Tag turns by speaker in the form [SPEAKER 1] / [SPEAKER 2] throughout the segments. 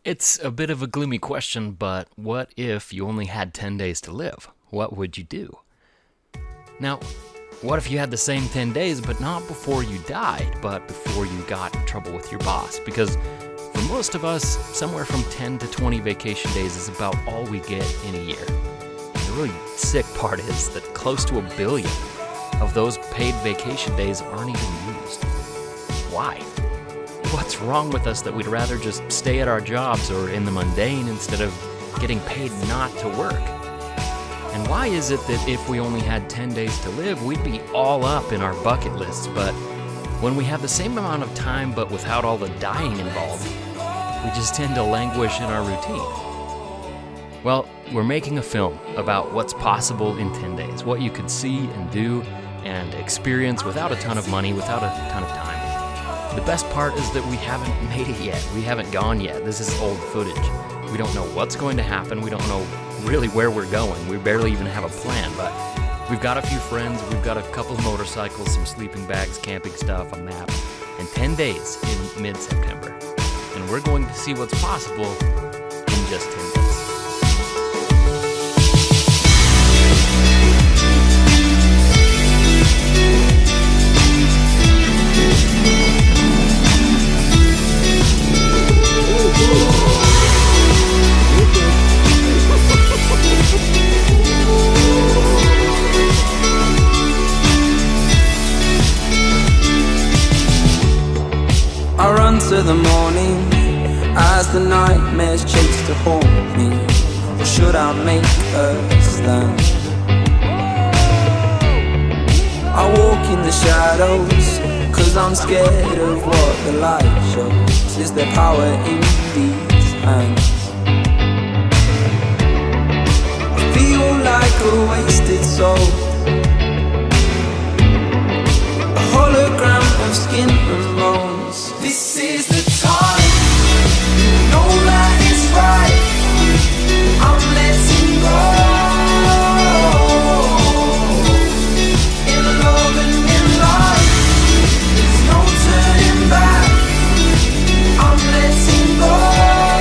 [SPEAKER 1] It's a bit of a gloomy question, but what if you only had 10 days to live? What would you do? Now, what if you had the same 10 days, but not before you died, but before you got in trouble with your boss? Because for most of us, somewhere from 10 to 20 vacation days is about all we get in a year. And the really sick part is that close to 1 billion of those paid vacation days aren't even used. Why? What's wrong with us that we'd rather just stay at our jobs or in the mundane instead of getting paid not to work? And why is it that if we only had 10 days to live, we'd be all up in our bucket lists, but when we have the same amount of time but without all the dying involved, we just tend to languish in our routine? Well, we're making a film about what's possible in 10 days, what you could see and do and experience without a ton of money, without a ton of time. The best part is that we haven't made it yet. We haven't gone yet. This is old footage. We don't know what's going to happen. We don't know really where we're going. We barely even have a plan, but we've got a few friends. We've got a couple of motorcycles, some sleeping bags, camping stuff, a map, and 10 days in mid-September. And we're going to see what's possible in just 10 days.
[SPEAKER 2] I run to the morning as the nightmares chase to haunt me. Or should I make a stand? I walk in the shadows, cause I'm scared of what the light shows. Is there power in these hands? I feel like a wasted soul, a hologram of skin and bones. This is the time, you know that it's right. I'm letting go, in love and in life. There's no turning back. I'm letting go.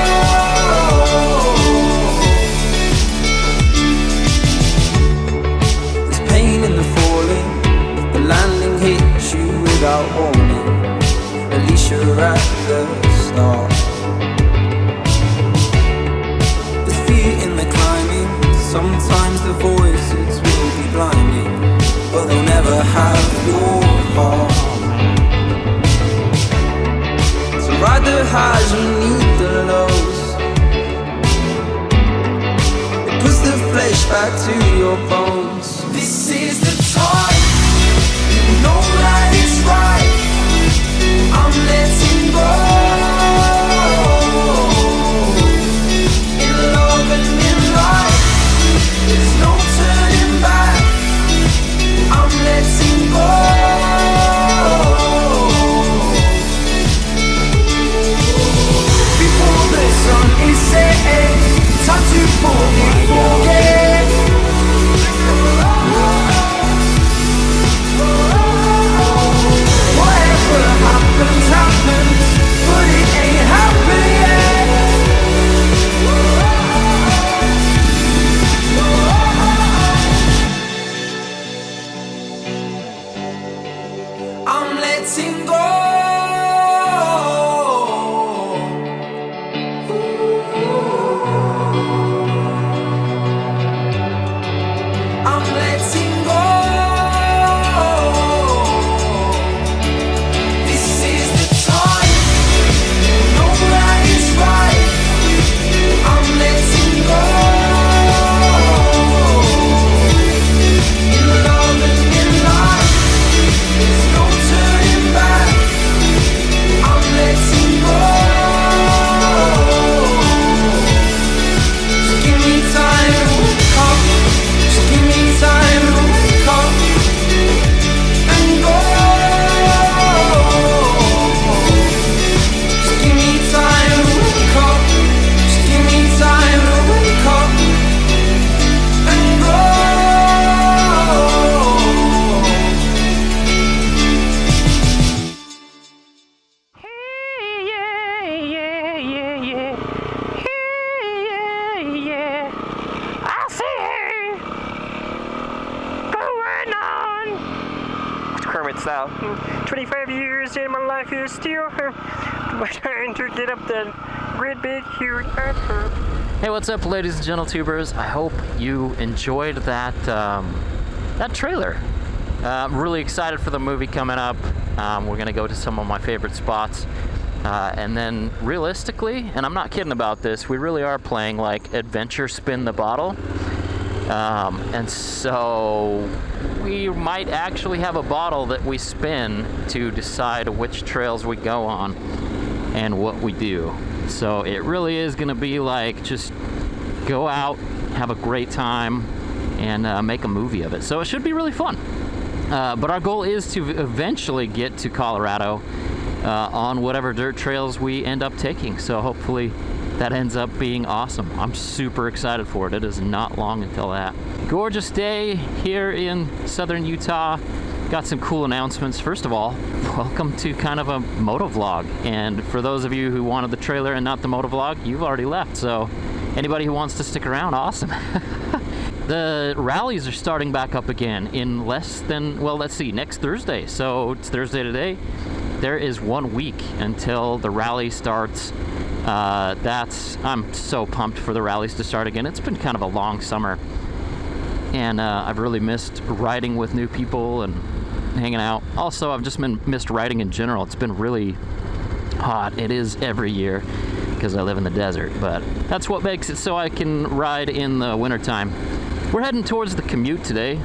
[SPEAKER 3] So, 25 years in my life is still trying to get up that great big huge earth.
[SPEAKER 1] Hey, what's up, ladies and gentle tubers? I hope you enjoyed that that trailer. I'm really excited for the movie coming up. We're gonna go to some of my favorite spots. And then realistically, and I'm not kidding about this, we really are playing like adventure spin the bottle. And so we might actually have a bottle that we spin to decide which trails we go on and what we do. So it really is gonna be like just go out, have a great time, and make a movie of it. So it should be really fun. But our goal is to eventually get to Colorado on whatever dirt trails we end up taking. So hopefully that ends up being awesome. I'm super excited for it. It is not long until that. Gorgeous day here in southern Utah. Got some cool announcements. First of all, welcome to kind of a motovlog. And for those of you who wanted the trailer and not the motovlog, you've already left. So anybody who wants to stick around, awesome. The rallies are starting back up again in less than, well, let's see, next Thursday. So it's Thursday today. There is 1 week until the rally starts. I'm so pumped for the rallies to start again. It's been kind of a long summer, and I've really missed riding with new people and hanging out. Also, I've just missed riding in general. It's been really hot. It is every year because I live in the desert, but that's what makes it so I can ride in the wintertime. We're heading towards the commute today.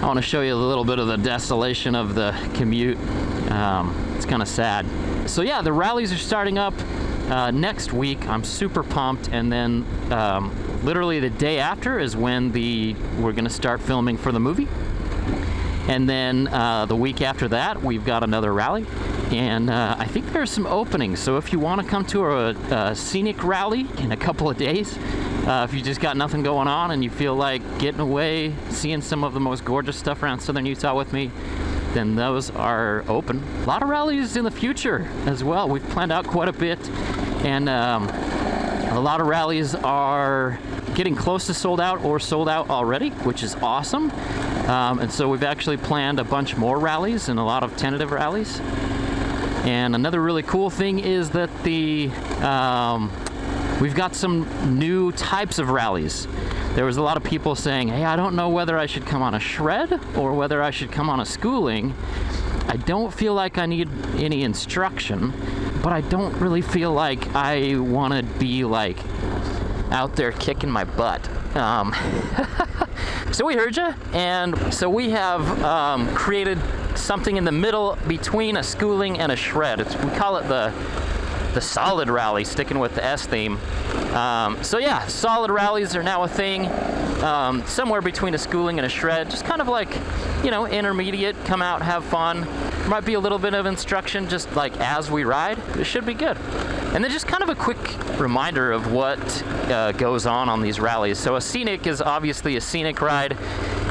[SPEAKER 1] I want to show you a little bit of the desolation of the commute. It's kind of sad. So yeah, the rallies are starting up next week. I'm super pumped, and then literally the day after is when we're gonna start filming for the movie. And then the week after that, we've got another rally, and I think there's some openings. So if you want to come to a scenic rally in a couple of days, if you just got nothing going on and you feel like getting away, seeing some of the most gorgeous stuff around southern Utah with me, then those are open. A lot of rallies in the future as well. We've planned out quite a bit, and a lot of rallies are getting close to sold out or sold out already, which is awesome. And so we've actually planned a bunch more rallies and a lot of tentative rallies. And another really cool thing is that we've got some new types of rallies. There was a lot of people saying, hey, I don't know whether I should come on a shred or whether I should come on a schooling. I don't feel like I need any instruction, but I don't really feel like I want to be like out there kicking my butt. So we heard you, and so we have created something in the middle between a schooling and a shred. We call it the solid rally, sticking with the S theme. So yeah, solid rallies are now a thing, somewhere between a schooling and a shred, just kind of like, intermediate, come out, have fun. Might be a little bit of instruction just like as we ride. It should be good. And then just kind of a quick reminder of what goes on these rallies. So a scenic is obviously a scenic ride,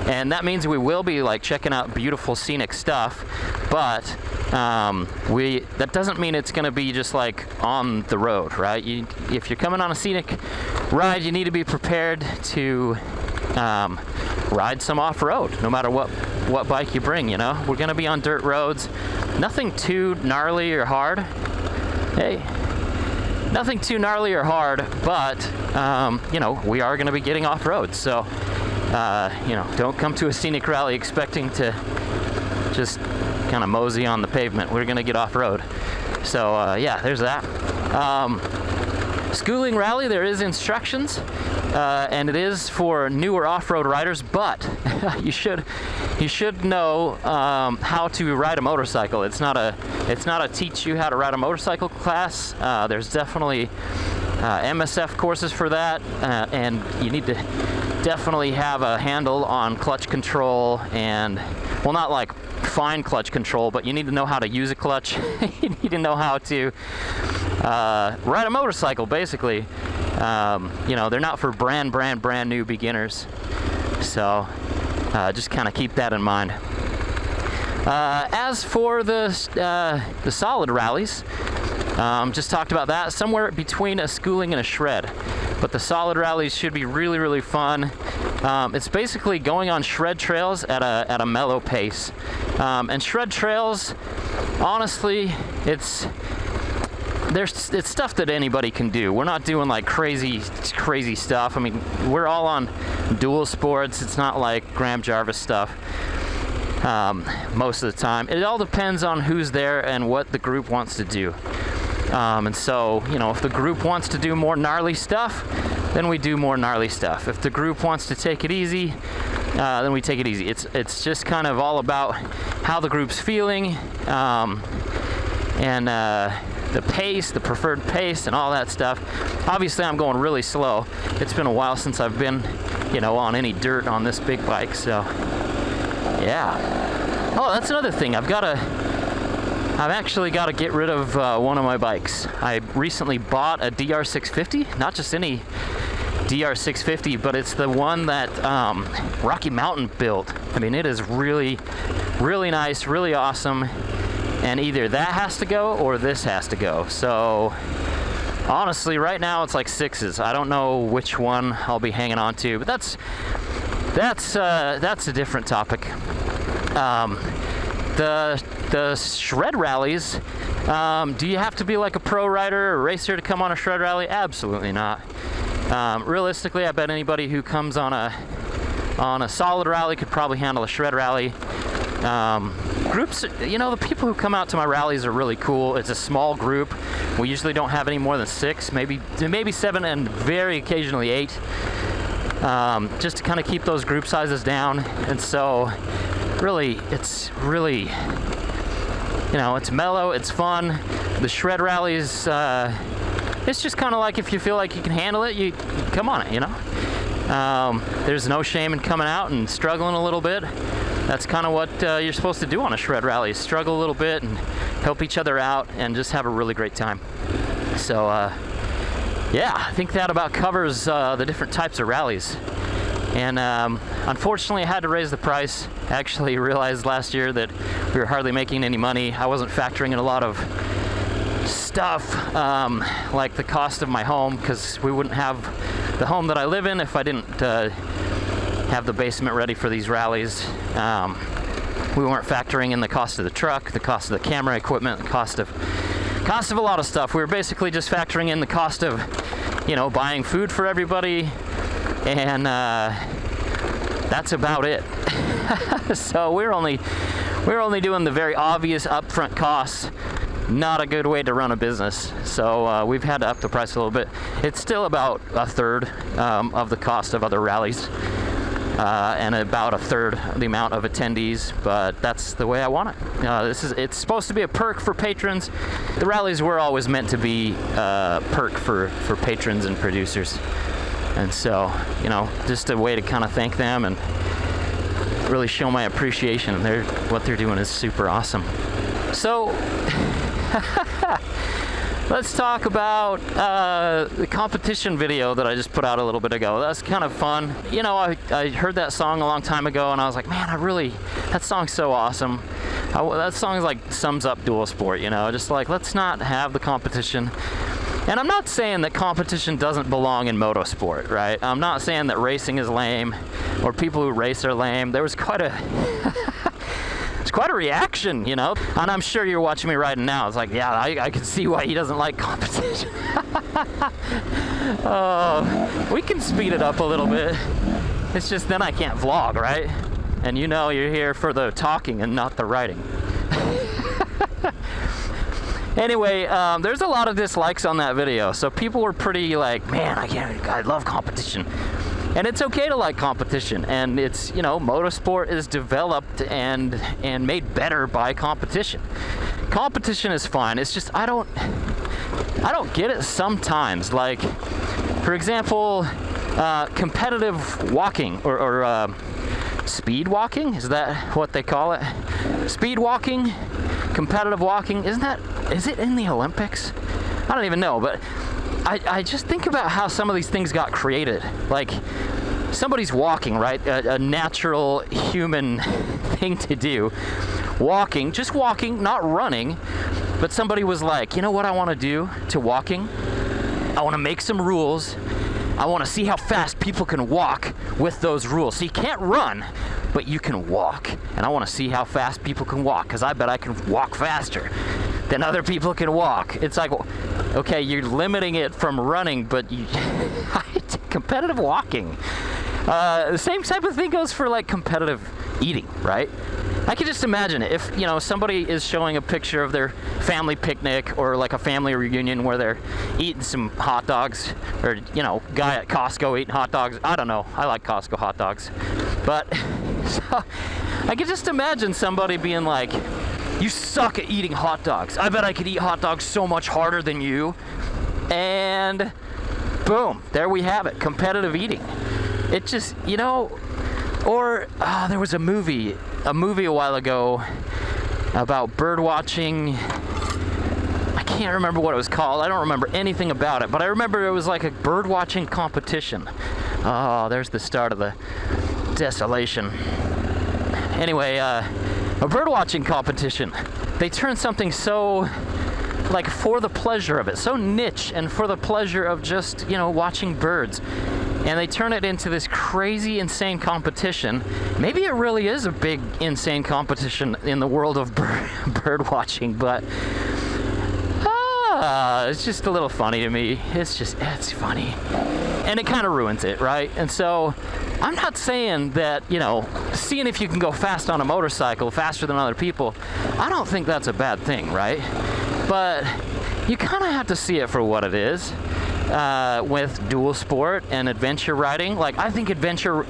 [SPEAKER 1] and that means we will be like checking out beautiful scenic stuff, but that doesn't mean it's going to be just like on the road, right? If you're coming on a scenic ride, you need to be prepared to ride some off-road, no matter what bike you bring. We're going to be on dirt roads, nothing too gnarly or hard. Hey, nothing too gnarly or hard, but we are going to be getting off-road, so don't come to a scenic rally expecting to just kind of mosey on the pavement. We're going to get off-road. So yeah, there's that. Schooling rally, there is instructions, and it is for newer off-road riders, but you should know how to ride a motorcycle. It's not a teach you how to ride a motorcycle class. There's definitely MSF courses for that, and you need to definitely have a handle on clutch control, and well, not like fine clutch control, but you need to know how to use a clutch. You need to know how to ride a motorcycle, basically. They're not for brand new beginners, so just kind of keep that in mind. As for the solid rallies, Just talked about that, somewhere between a schooling and a shred. But the solid rallies should be really, really fun. It's basically going on shred trails at a mellow pace. And shred trails, honestly, it's stuff that anybody can do. We're not doing like crazy stuff. I mean, we're all on dual sports. It's not like Graham Jarvis stuff. Most of the time, it all depends on who's there and what the group wants to do. And so, you know, if the group wants to do more gnarly stuff, then we do more gnarly stuff. If the group wants to take it easy, then we take it easy. It's just kind of all about how the group's feeling, and the pace, the preferred pace, and all that stuff. Obviously, I'm going really slow. It's been a while since I've been, you know, on any dirt on this big bike, so yeah. Oh, that's another thing. I've actually got to get rid of one of my bikes. I recently bought a DR650, not just any DR650, but it's the one that Rocky Mountain built. I mean, it is really, really nice, really awesome, and either that has to go or this has to go. So honestly, right now it's like sixes. I don't know which one I'll be hanging on to, but that's a different topic. The shred rallies, do you have to be like a pro rider or racer to come on a shred rally? Absolutely not. Realistically, I bet anybody who comes on a solid rally could probably handle a shred rally. Groups, you know, the people who come out to my rallies are really cool. It's a small group. We usually don't have any more than 6, maybe 7, and very occasionally 8. Just to kind of keep those group sizes down. And so really, it's really, you know, it's mellow, it's fun. The shred rallies, it's just kind of like if you feel like you can handle it, you come on it, you know. There's no shame in coming out and struggling a little bit. That's kind of what you're supposed to do on a shred rally, is struggle a little bit and help each other out and just have a really great time. So yeah, I think that about covers the different types of rallies. And unfortunately, I had to raise the price. I actually realized last year that we were hardly making any money. I wasn't factoring in a lot of stuff, like the cost of my home, because we wouldn't have the home that I live in if I didn't have the basement ready for these rallies. We weren't factoring in the cost of the truck, the cost of the camera equipment, the cost of a lot of stuff. We were basically just factoring in the cost of, you know, buying food for everybody, and that's about it. So we're only doing the very obvious upfront costs. Not a good way to run a business. So we've had to up the price a little bit. It's still about a third of the cost of other rallies, and about a third the amount of attendees, but that's the way I want it. It's supposed to be a perk for patrons. The rallies were always meant to be a perk for patrons and producers. And so, you know, just a way to kind of thank them and really show my appreciation. What they're doing is super awesome. So let's talk about the competition video that I just put out a little bit ago. That's kind of fun. You know, I heard that song a long time ago, and I was like, man, that song's so awesome. That song like sums up dual sport, you know, just like, let's not have the competition. And I'm not saying that competition doesn't belong in motorsport, right? I'm not saying that racing is lame or people who race are lame. There was quite a it's quite a reaction, you know? And I'm sure you're watching me riding now. It's like, yeah, I can see why he doesn't like competition. We can speed it up a little bit. It's just then I can't vlog, right? And you know you're here for the talking and not the riding. Anyway, there's a lot of dislikes on that video, so people were pretty like, man, I love competition. And it's okay to like competition, and it's, you know, motorsport is developed and made better by competition. Competition is fine. It's just I don't get it sometimes. Like, for example, competitive walking or speed walking, is that what they call it? Speed walking, competitive walking, is it in the Olympics? I don't even know, but I just think about how some of these things got created. Like, somebody's walking, right? A natural human thing to do. Walking, just walking, not running. But somebody was like, you know what I want to do to walking? I want to make some rules. I want to see how fast people can walk with those rules. So you can't run, but you can walk. And I want to see how fast people can walk, because I bet I can walk faster than other people can walk. It's like, okay, you're limiting it from running, but competitive walking. The same type of thing goes for like competitive eating, right? I can just imagine it. If, somebody is showing a picture of their family picnic or like a family reunion where they're eating some hot dogs, or, guy at Costco eating hot dogs. I don't know. I like Costco hot dogs. But so, I can just imagine somebody being like, you suck at eating hot dogs. I bet I could eat hot dogs so much harder than you. And boom, there we have it. Competitive eating. It just, or there was a movie a while ago about bird watching. I can't remember what it was called. I don't remember anything about it, but I remember it was like a bird watching competition. Oh, there's the start of the desolation. Anyway, a bird watching competition. They turned something so, like, for the pleasure of it, so niche and for the pleasure of just, watching birds. And they turn it into this crazy, insane competition. Maybe it really is a big, insane competition in the world of bird watching, but it's just a little funny to me. It's funny. And it kind of ruins it, right? And so I'm not saying that, seeing if you can go fast on a motorcycle, faster than other people, I don't think that's a bad thing, right? But you kind of have to see it for what it is. With dual sport and adventure riding. Like, I think adventure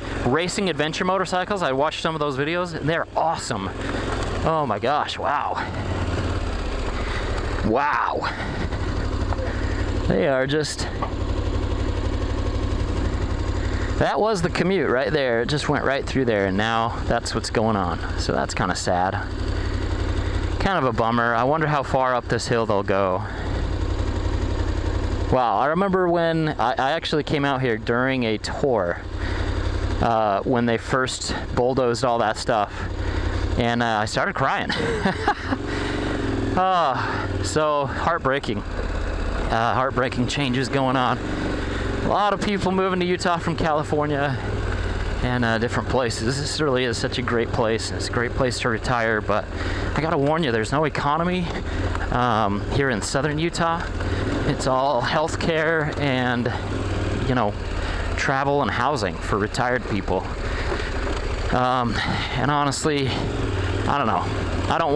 [SPEAKER 1] motorcycles, I watched some of those videos, and they're awesome. Oh my gosh, wow. Wow. They are just... That was the commute right there. It just went right through there, and now that's what's going on. So that's kind of sad. Kind of a bummer. I wonder how far up this hill they'll go. Wow, I remember when I actually came out here during a tour when they first bulldozed all that stuff, and I started crying. So heartbreaking. Heartbreaking changes going on. A lot of people moving to Utah from California and different places. This really is such a great place. It's a great place to retire, but I gotta warn you, there's no economy here in southern Utah. It's all healthcare and, travel and housing for retired people. And honestly, I don't know. I don't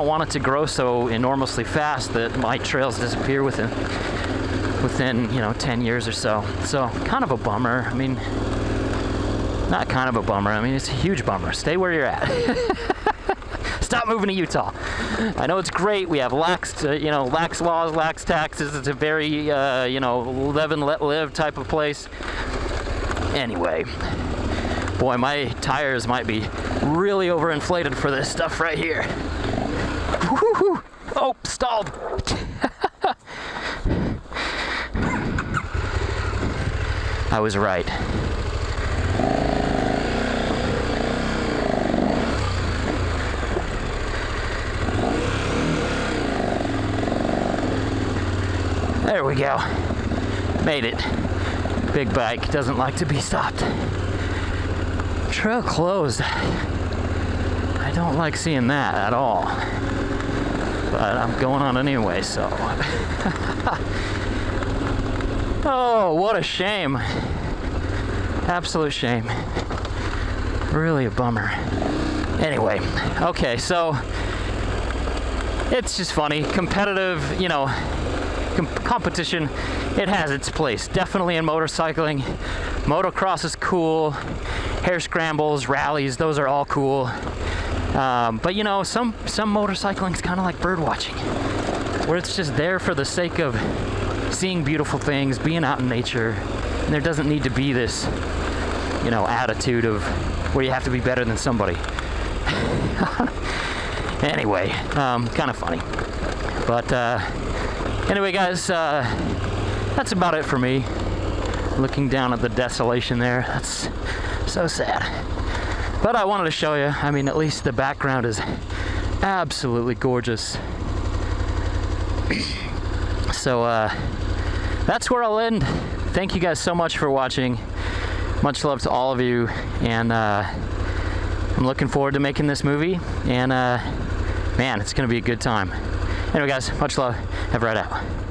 [SPEAKER 1] want it to grow so enormously fast that my trails disappear within 10 years or so. So kind of a bummer. I mean, not kind of a bummer. I mean, it's a huge bummer. Stay where you're at. Stop moving to Utah. I know it's great. We have lax laws, lax taxes. It's a very, live and let live type of place. Anyway, boy, my tires might be really overinflated for this stuff right here. Woo-hoo-hoo. Oh, stalled. I was right. There we go. Made it. Big bike doesn't like to be stopped. Trail closed. I don't like seeing that at all. But I'm going on anyway, so. Oh, what a shame. Absolute shame. Really a bummer. Anyway, okay, so it's just funny. Competitive, competition, it has its place. Definitely in motorcycling. Motocross is cool. Hare scrambles, rallies, those are all cool. But some motorcycling is kind of like bird watching, where it's just there for the sake of seeing beautiful things, being out in nature, and there doesn't need to be this, attitude of where you have to be better than somebody. Anyway, kind of funny. But anyway, guys, that's about it for me. Looking down at the desolation there, that's so sad. But I wanted to show you, at least the background is absolutely gorgeous. So that's where I'll end. Thank you guys so much for watching. Much love to all of you, and I'm looking forward to making this movie, and man, it's gonna be a good time. Anyway guys, much love. eveRide out.